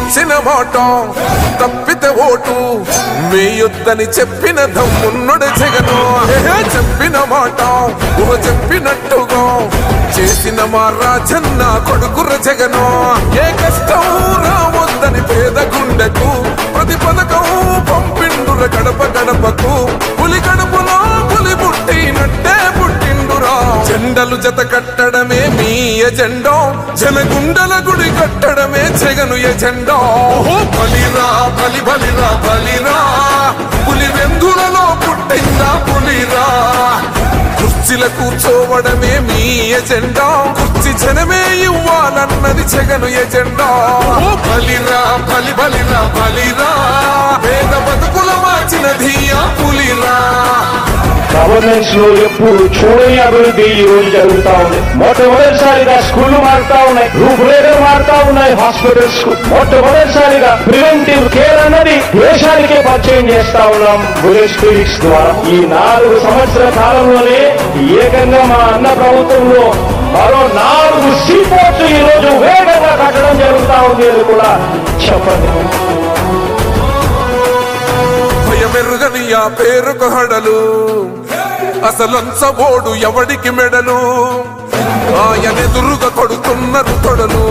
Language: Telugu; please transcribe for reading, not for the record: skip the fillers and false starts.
ఇచ్చిన మాట తప్పితే ఓటు వేయొద్దని చెప్పిన దమ్మున్నడు జగను చెప్పిన మాట చెప్పినట్టుగా చేసిన మా రాజన్న కొడుకుర జగను ఏ కష్టం రావద్దని పేద గుండెకు ప్రతి పథకం పంపిండుర గడప గడపకు పులి గడపలో పులి పుట్టినట్టే పుట్టిండురా జెండలు జత కట్టడమే మీ ఎజెండా జనగుండల గుడి కట్టడమే జగను ఎజెండా బలిరా బలి బలిరా బలిరా పులి వెందులలో పుట్టిందా పులిరా కుర్చీల కూర్చోవడమే మీ ఎజెండా కుర్చీ జనమే ఇవ్వాలన్నది జగను ఎజెండా బలిరా బలి బలిరా బలిరా పేద బతుకుల మార్చినది ఆ పులిరా గవర్నెన్స్ లో ఎప్పుడు చూడని అభివృద్ధి ఈ రోజు జరుగుతా ఉంది. మొట్టమొదటిసారిగా స్కూళ్లు మారుతా ఉన్నాయి, రూపురేఖలు మారుతా ఉన్నాయి, హాస్పిటల్స్ మొట్టమొదటిసారిగా ప్రివెంటివ్ కేర్ అన్నది దేశానికే పరిచయం చేస్తా ఉన్నాం విలేజ్ క్లినిక్స్ ద్వారా. ఈ 4 సంవత్సరాల కాలంలోనే ఏకంగా మా అన్న ప్రభుత్వంలో మరో 4 సీపోర్ట్స్ ఈ రోజు వేగంగా కట్టడం జరుగుతా ఉంది అని కూడా చెప్పండి. భయమెరుగని ఆ పేరుకు హడలు అసలంచబోడు ఎవడికి మెడలు ఆయనెదురుగా కొడుతున్నారు తొడలు